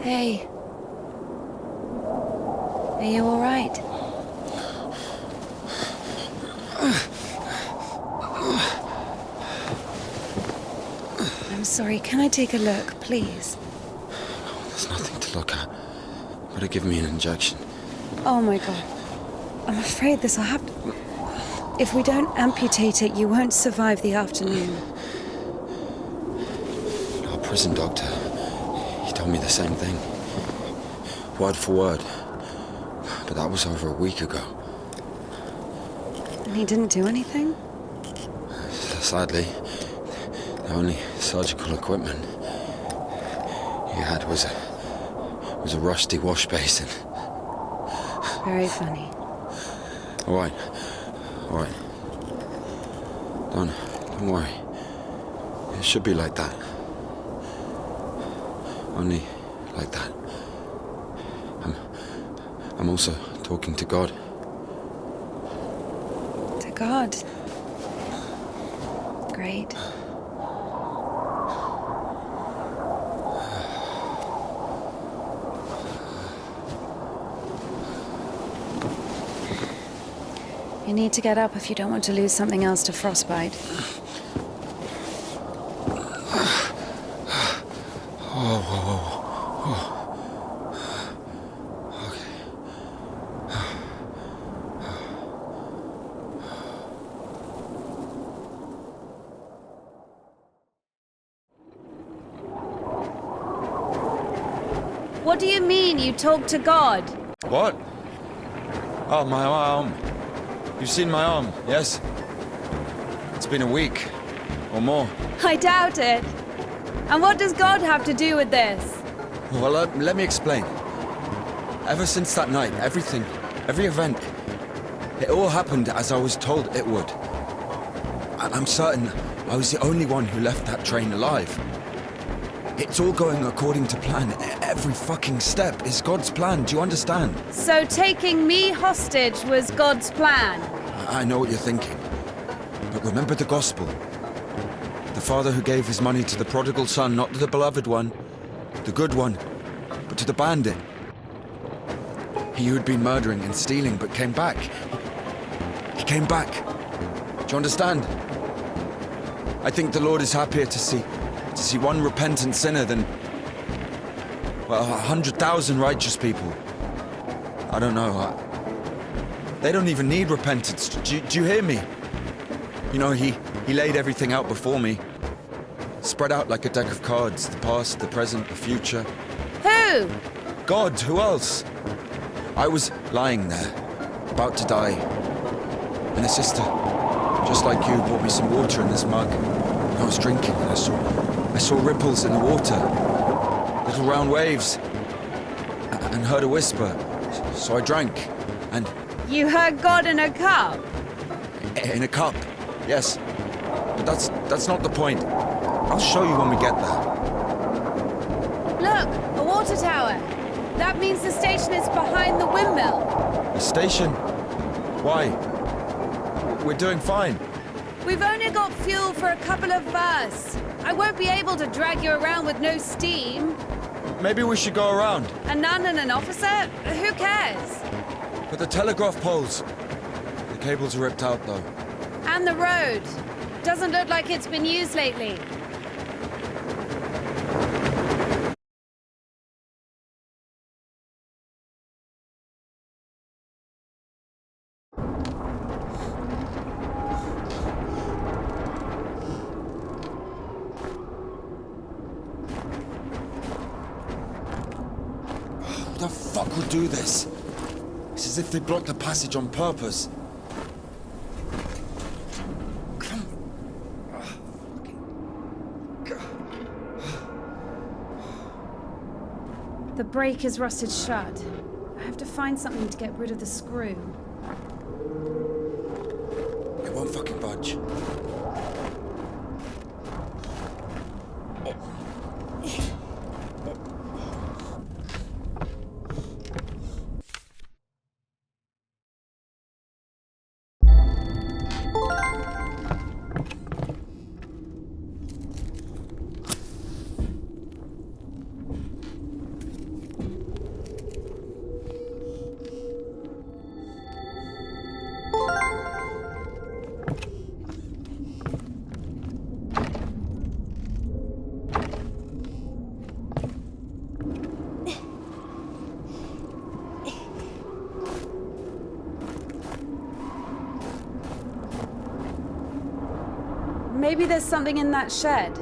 Hey. Are you all right? I'm sorry, can I take a look, please? There's nothing to look at. Better give me an injection. Oh my god. I'm afraid this'll have to... If we don't amputate it, you won't survive the afternoon. Our prison doctor, he told me the same thing. Word for word. But that was over a week ago. And he didn't do anything? Sadly, the only surgical equipment he had was a rusty wash basin. Very funny. All right. Don't worry. It should be like that. Only like that. I'm also talking to God. To God. Great. You need to get up if you don't want to lose something else to frostbite. What do you mean, you talk to God? What? Oh, my arm. You've seen my arm, yes? It's been a week, or more. I doubt it. And what does God have to do with this? Well, let me explain. Ever since that night, every event, it all happened as I was told it would. I'm certain I was the only one who left that train alive. It's all going according to plan. Every fucking step is God's plan, do you understand? So taking me hostage was God's plan? I know what you're thinking. But remember the gospel. The father who gave his money to the prodigal son, not to the beloved one, the good one, but to the bandit. He who had been murdering and stealing but came back. He came back. Do you understand? I think the Lord is happier to see one repentant sinner than, well, 100,000 righteous people. I don't know. They don't even need repentance. Do you hear me? You know, he laid everything out before me. Spread out like a deck of cards. The past, the present, the future. Who? God, who else? I was lying there, about to die. And a sister, just like you, brought me some water in this mug. I was drinking and I saw ripples in the water. Little round waves. And heard a whisper. So I drank. And... You heard God in a cup? In a cup, yes. But that's not the point. I'll show you when we get there. Look, a water tower. That means the station is behind the windmill. The station? Why? We're doing fine. We've only got fuel for a couple of bars. I won't be able to drag you around with no steam. Maybe we should go around. A nun and an officer? Who cares? But the telegraph poles. The cables are ripped out, though. And the road. Doesn't look like it's been used lately. Who the fuck would do this? It's as if they blocked the passage on purpose. The brake is rusted shut. I have to find something to get rid of the screw. It won't fucking budge. Maybe there's something in that shed.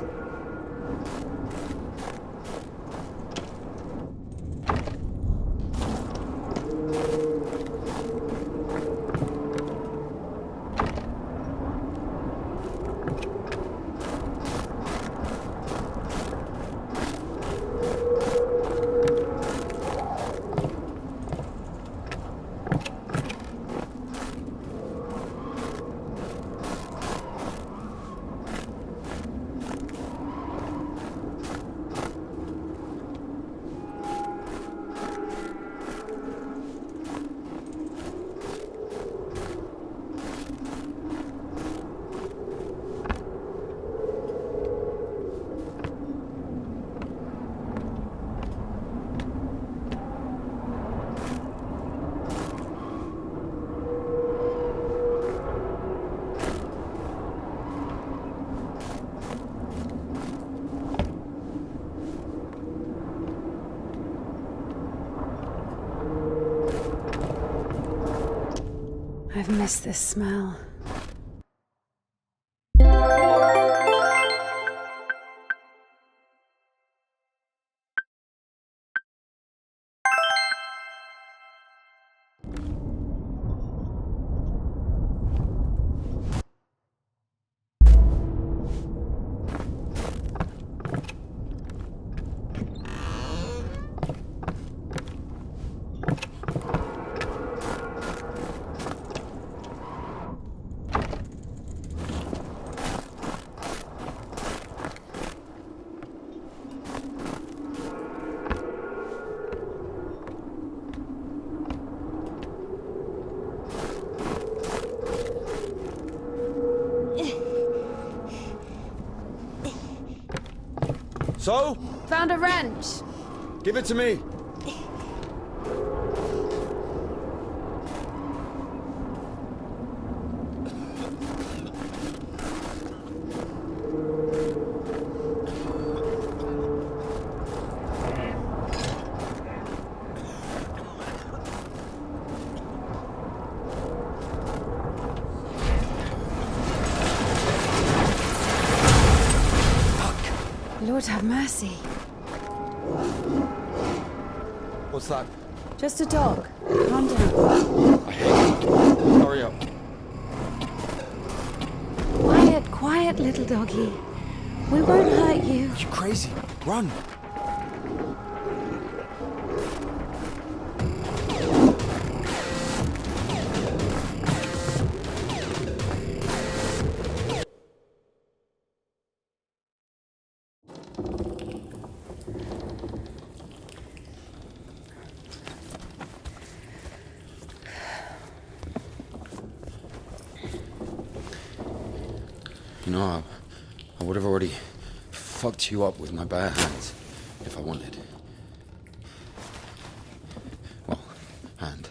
I've missed this smell. So? Found a wrench. Give it to me. Lord have mercy. What's that? Just a dog. Calm down. I hate it. Hurry up. Quiet, quiet, little doggy. We won't hurt you. You crazy? Run. You know, I would have already fucked you up with my bare hands if I wanted. Well, hand.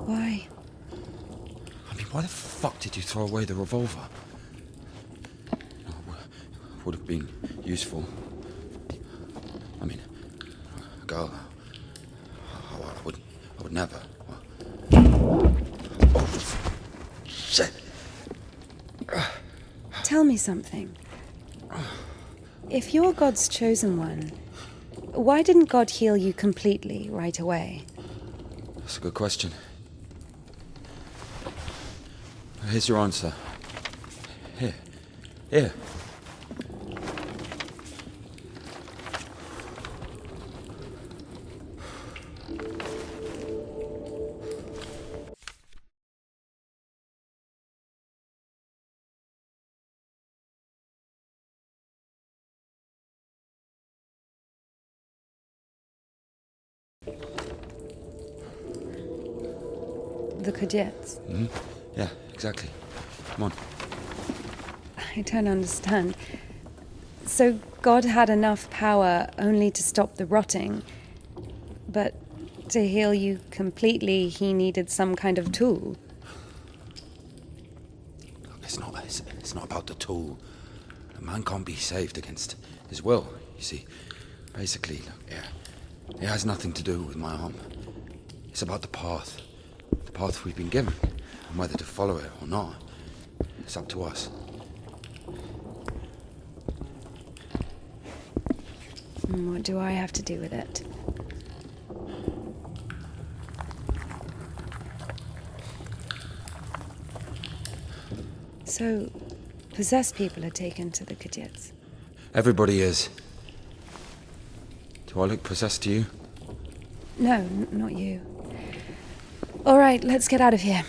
Why? I mean, why the fuck did you throw away the revolver? Would have been useful. I mean, a girl. I would never. Oh, shit. Tell me something. If you're God's chosen one, why didn't God heal you completely right away? That's a good question. Here's your answer. Here. The Kudets. Mm-hmm. Yeah, exactly. Come on. I don't understand. So God had enough power only to stop the rotting, but to heal you completely, he needed some kind of tool. It's not about the tool. A man can't be saved against his will, you see. Basically, it has nothing to do with my arm. It's about the path we've been given, and whether to follow it or not. It's up to us. What do I have to do with it? So, possessed people are taken to the Kadiets. Everybody is. Do I look possessed to you? No, not you. All right, let's get out of here.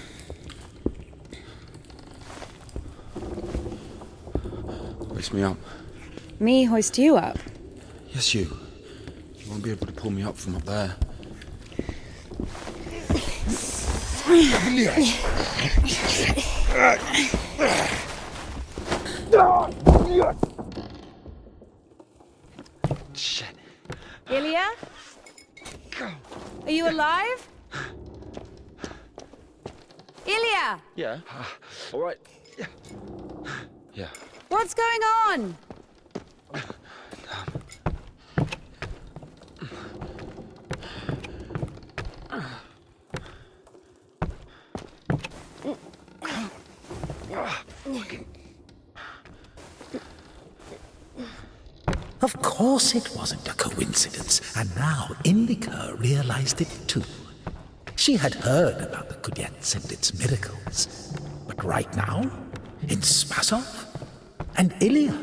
Hoist me up. Me hoist you up? Yes, you. You won't be able to pull me up from up there. Shit. Ilya? Are you alive? Ilya! Yeah. All right. Yeah. Yeah. What's going on? Of course it wasn't a coincidence, and now Indika realized it too. She had heard about the Kudets and its miracles, but right now, in Spasov, and Ilya,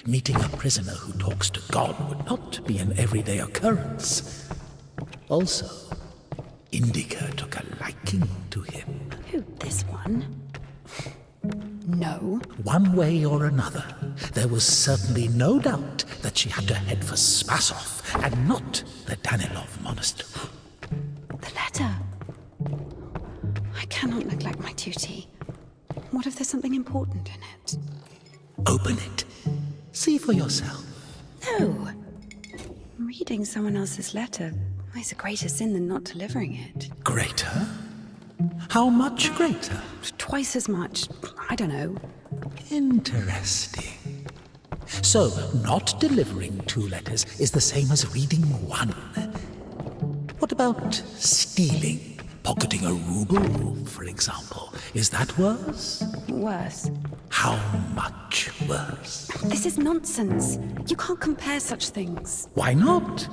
meeting a prisoner who talks to God would not be an everyday occurrence. Also, Indika took a liking to him. Who, this one? No. One way or another, there was certainly no doubt that she had to head for Spasov and not the Danilov monastery. The letter. I cannot neglect my duty. What if there's something important in it? Open it. See for yourself. No. Reading someone else's letter is a greater sin than not delivering it. Greater? How much greater? Twice as much. I don't know. Interesting. So, not delivering 2 letters is the same as reading 1. What about stealing? Pocketing a ruble, for example. Is that worse? Worse. How much worse? This is nonsense. You can't compare such things. Why not?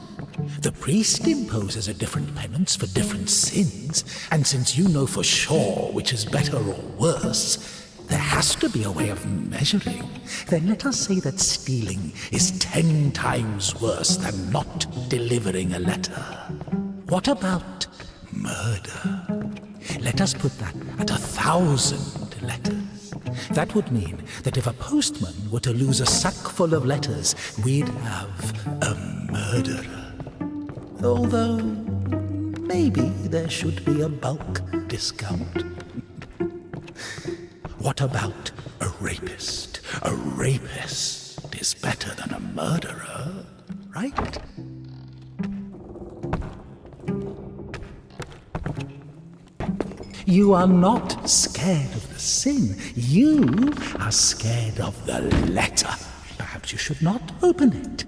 The priest imposes a different penance for different sins, and since you know for sure which is better or worse, there has to be a way of measuring. Then let us say that stealing is 10 times worse than not delivering a letter. What about murder? Let us put that at 1,000 letters. That would mean that if a postman were to lose a sack full of letters, we'd have a murderer. Although, maybe there should be a bulk discount. What about a rapist? A rapist is better than a murderer, right? You are not scared of the sin. You are scared of the letter. Perhaps you should not open it.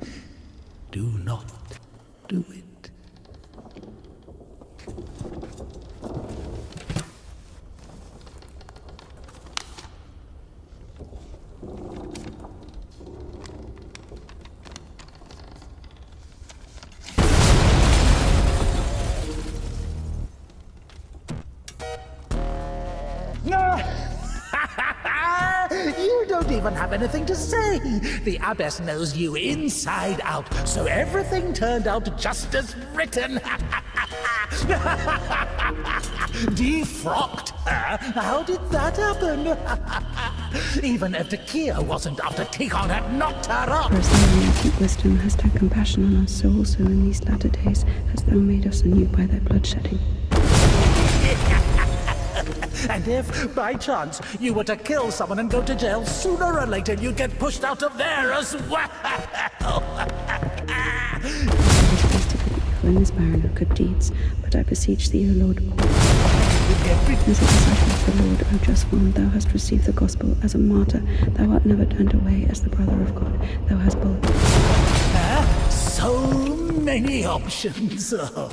Do not do it. You don't even have anything to say. The abbess knows you inside out, so everything turned out just as written. Defrocked her? How did that happen? Even if Takia wasn't after Tikhon had knocked her up. For as thou in acute wisdom hast had compassion on us, so also in these latter days hast thou made us anew by thy bloodshedding. And if, by chance, you were to kill someone and go to jail, sooner or later you'd get pushed out of there as well. In this barren of good deeds, but I beseech thee, O Lord, as a disciple of the Lord, O just one, thou hast received the gospel as a martyr, thou art never turned away as the brother of God, thou hast both. So many options. Oh,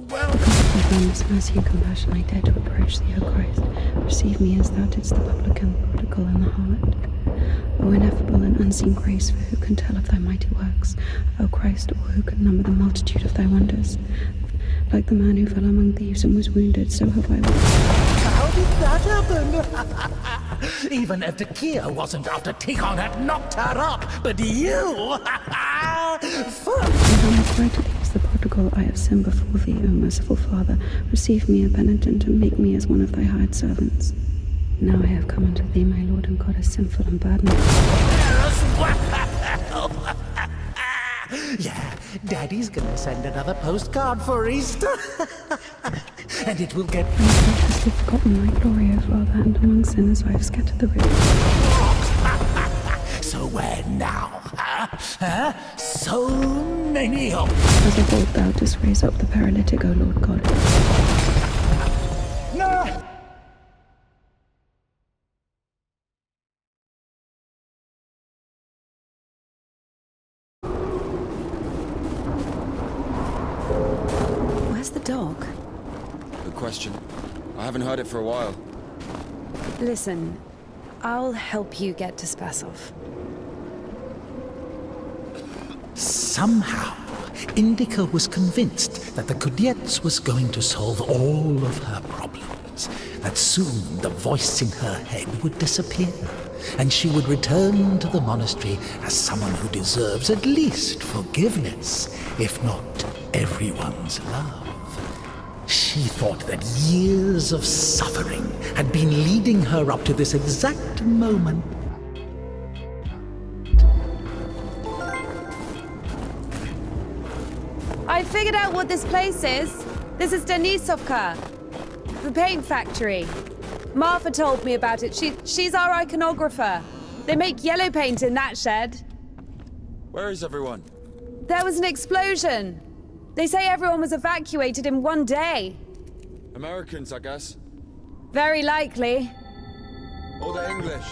well. With boundless mercy and compassion, I dare to approach thee, O Christ. Receive me as thou didst the publican, the prodigal, and the harlot. O ineffable and unseen grace, for who can tell of thy mighty works? O Christ, or who can number the multitude of thy wonders? Like the man who fell among thieves and was wounded, so have I. How did that happen? Even if the Kia wasn't after Tikhon had knocked her up, but you! Fuck! And I cry to thee as the prodigal, I have sinned before thee, O merciful Father. Receive me a penitent and make me as one of thy hired servants. Now I have come unto thee, my Lord and God, as sinful and burdened. Yeah, Daddy's gonna send another postcard for Easter. And it will get... I have graciously forgotten thy glory, O Father, and among sinners I have scattered the rich. So where now, huh? So many of... As of old thou didst raise up the paralytic, O Lord God. No! Where's the dog? Good question. I haven't heard it for a while. Listen, I'll help you get to Spasov. Somehow, Indika was convinced that the Kudiets was going to solve all of her problems, that soon the voice in her head would disappear, and she would return to the monastery as someone who deserves at least forgiveness, if not everyone's love. She thought that years of suffering had been leading her up to this exact moment. I figured out what this place is. This is Denisovka, the paint factory. Martha told me about it. She's our iconographer. They make yellow paint in that shed. Where is everyone? There was an explosion. They say everyone was evacuated in one day. Americans, I guess. Very likely. Or the English.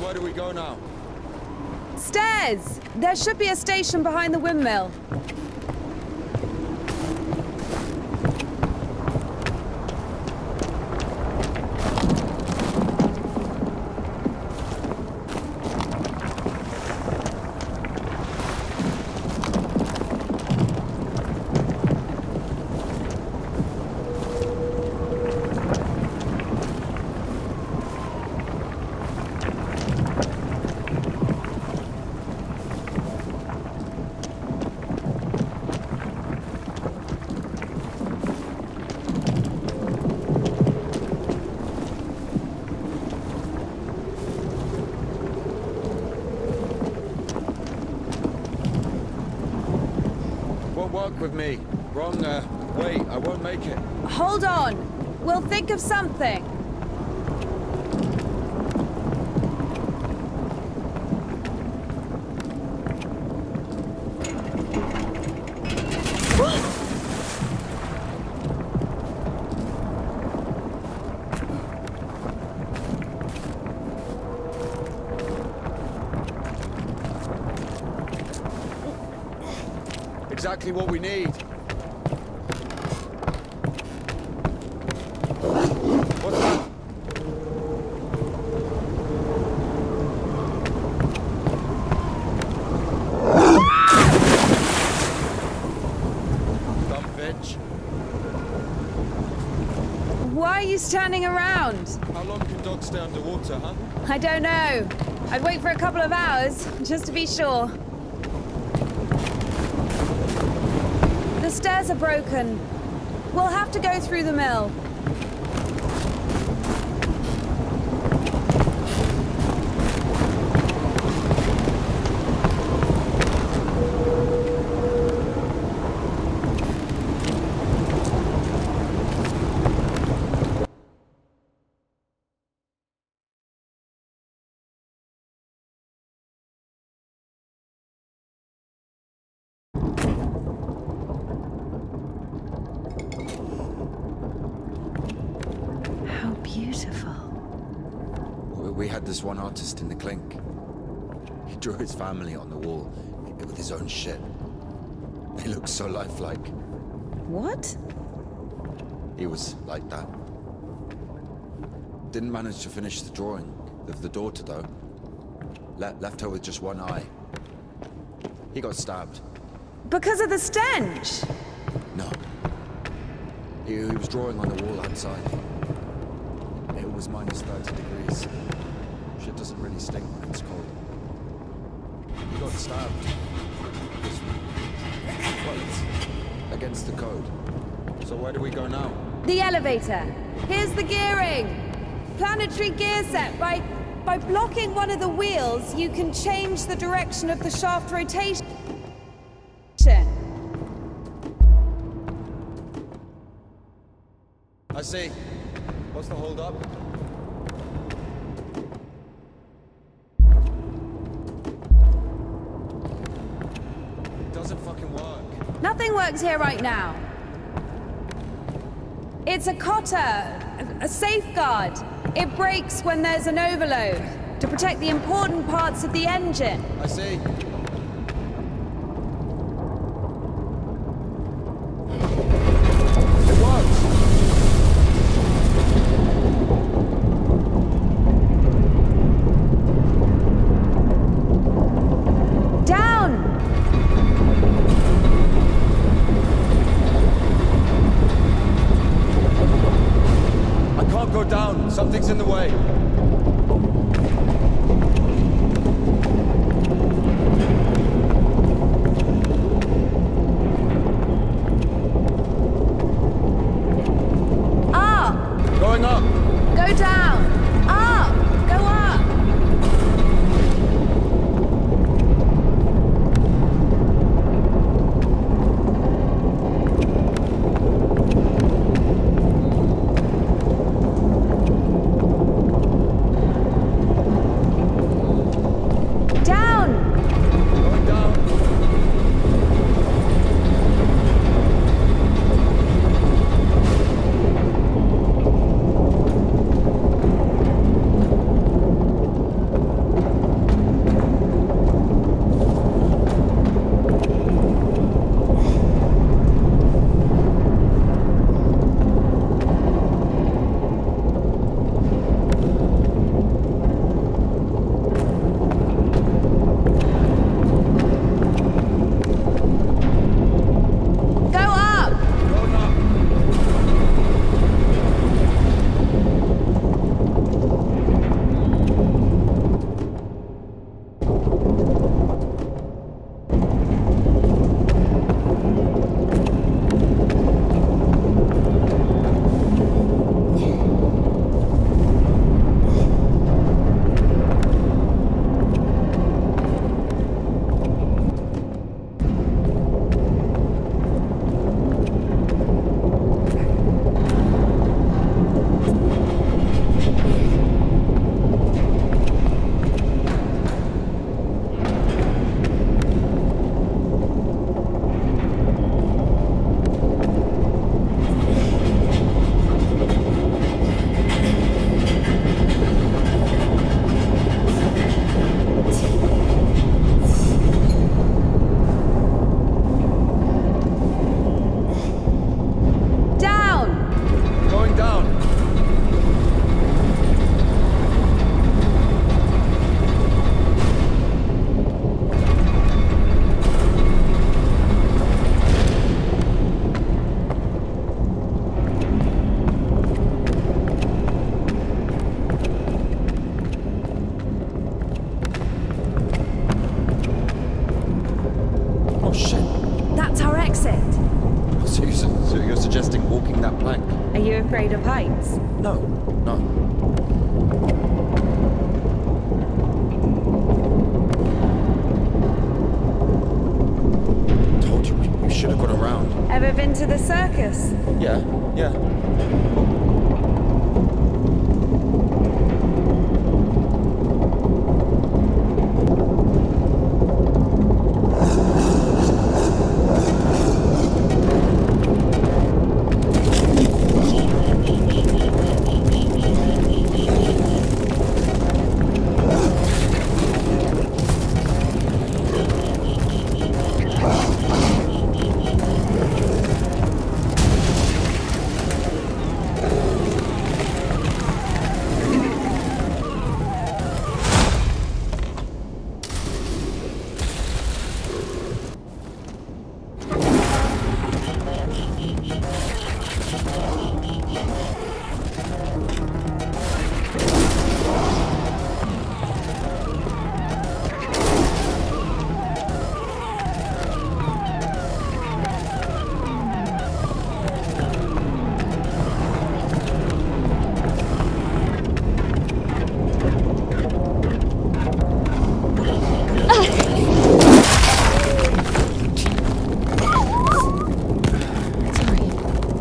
Where do we go now? Stairs! There should be a station behind the windmill. Won't work with me. Wrong, wait, I won't make it. Hold on. We'll think of something. Exactly what we need. What's that? Dumb bitch. Why are you standing around? How long can dogs stay underwater, huh? I don't know. I'd wait for a couple of hours, just to be sure. The stairs are broken. We'll have to go through the mill. How beautiful. We had this one artist in the clink. He drew his family on the wall with his own shit. They look so lifelike. What? He was like that. Didn't manage to finish the drawing of the daughter, though. Left her with just one eye. He got stabbed. Because of the stench? No. He was drawing on the wall outside. It was minus 30 degrees. Shit doesn't really stink when it's cold. He got stabbed. Well, it's against the code. So where do we go now? The elevator. Here's the gearing. Planetary gear set. By blocking one of the wheels, you can change the direction of the shaft rotation. I see. What's the hold up? It doesn't fucking work. Nothing works here right now. It's a cotter, a safeguard. It breaks when there's an overload to protect the important parts of the engine. I see. It works. Down! I can't go down. Something's in the way. Up! Going up. Go down! Up! Go up! Down! Going down. fix it. So you're suggesting walking that plank? Are you afraid of heights? No, no. Told you we should have got around. Ever been to the circus? Yeah, yeah.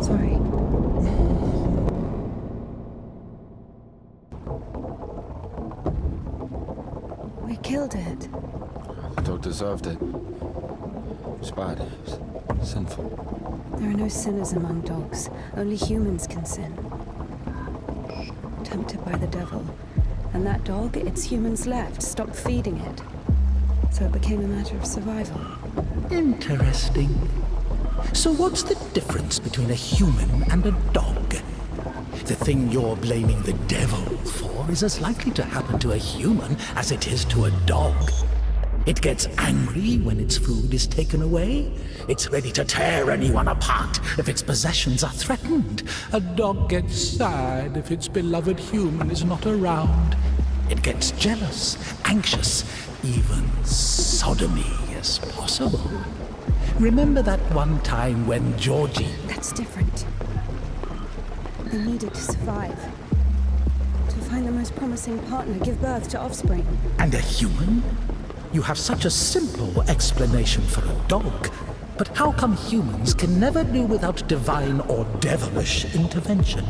Sorry. We killed it. The dog deserved it. It's bad. It was sinful. There are no sinners among dogs. Only humans can sin. Tempted by the devil. And that dog, its humans left, stopped feeding it. So it became a matter of survival. Interesting. So what's the difference between a human and a dog? The thing you're blaming the devil for is as likely to happen to a human as it is to a dog. It gets angry when its food is taken away. It's ready to tear anyone apart if its possessions are threatened. A dog gets sad if its beloved human is not around. It gets jealous, anxious, even sodomy is possible. Remember that one time when Georgie... That's different. They needed to survive. To find the most promising partner, give birth to offspring. And a human? You have such a simple explanation for a dog. But how come humans can never do without divine or devilish intervention?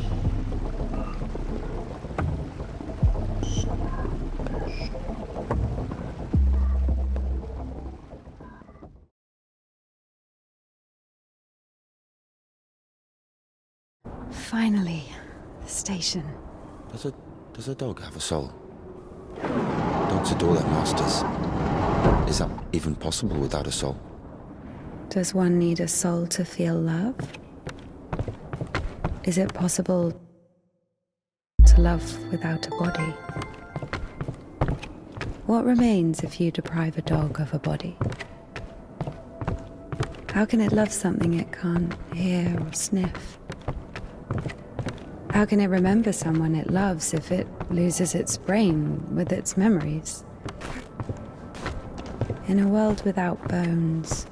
Finally, the station. Does a dog have a soul? Dogs adore their masters. Is that even possible without a soul? Does one need a soul to feel love? Is it possible to love without a body? What remains if you deprive a dog of a body? How can it love something it can't hear or sniff? How can it remember someone it loves if it loses its brain with its memories? In a world without bones,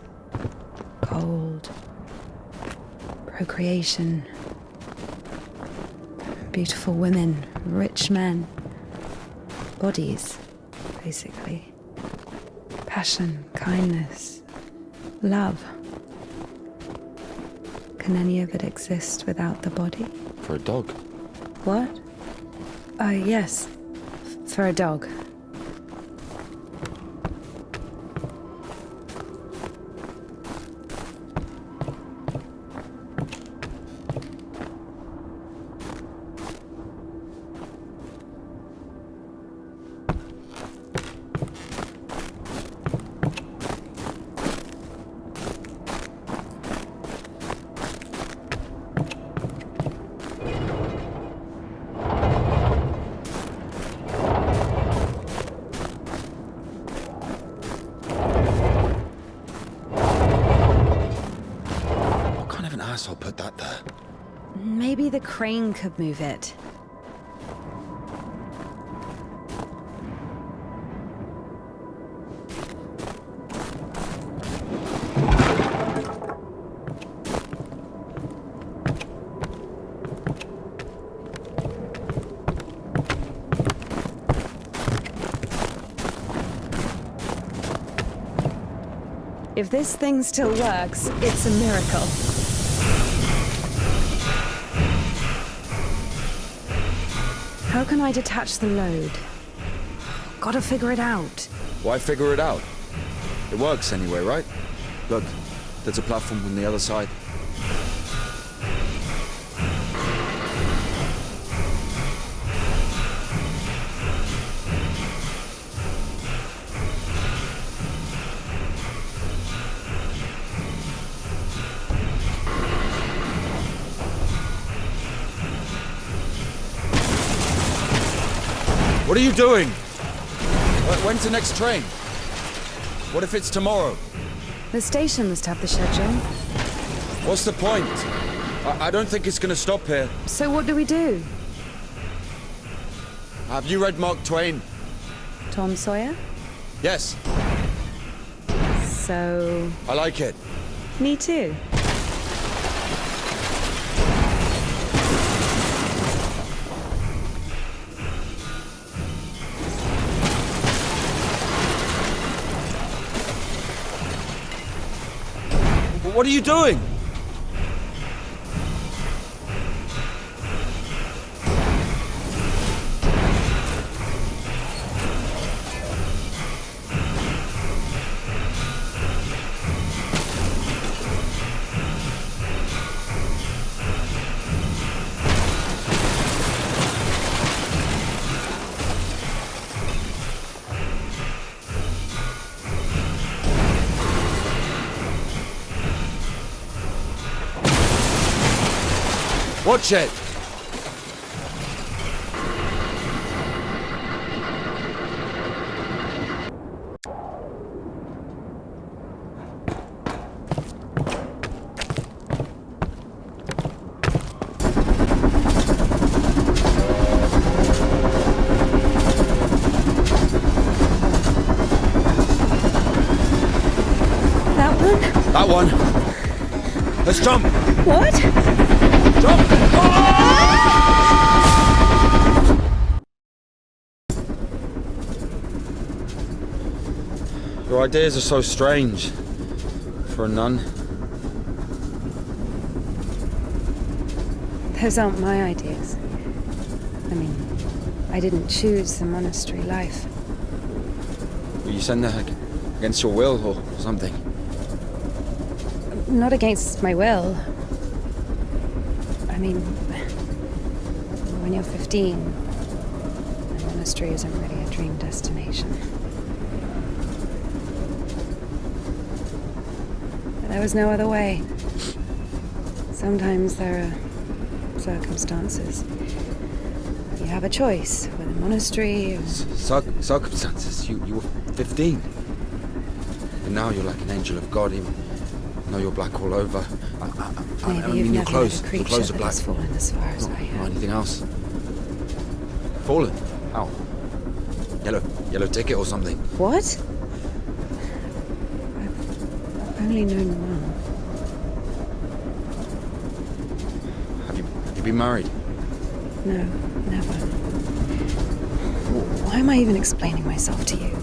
cold, procreation, beautiful women, rich men, bodies, basically, passion, kindness, love. Can any of it exist without the body? For a dog? What? Yes. For a dog. Asshole put that there. Maybe the crane could move it. If this thing still works, it's a miracle. How can I detach the load? Gotta figure it out. Why figure it out? It works anyway, right? Look, there's a platform on the other side. What are you doing? When's the next train? What if it's tomorrow? The station must have the schedule. What's the point? I don't think it's gonna stop here. So what do we do? Have you read Mark Twain? Tom Sawyer? Yes, So... I like it. me too. What are you doing? Watch it! That one? That one. Let's jump! What? Jump! Your ideas are so strange for a nun. Those aren't my ideas. I mean, I didn't choose the monastery life. Were you sent there against your will or something? Not against my will. I mean, when you're 15, the monastery isn't really a dream destination. But there was no other way. Sometimes there are circumstances. You have a choice with a monastery or... Circumstances? You were 15. And now you're like an angel of God. Even though you're black all over. I Maybe mean, you've your never clothes, met a your creature clothes are that black. has fallen as far as I Or have. anything else. Fallen? How? Yellow ticket or something? What? I've only known one. Have you been married? No, never. Why am I even explaining myself to you?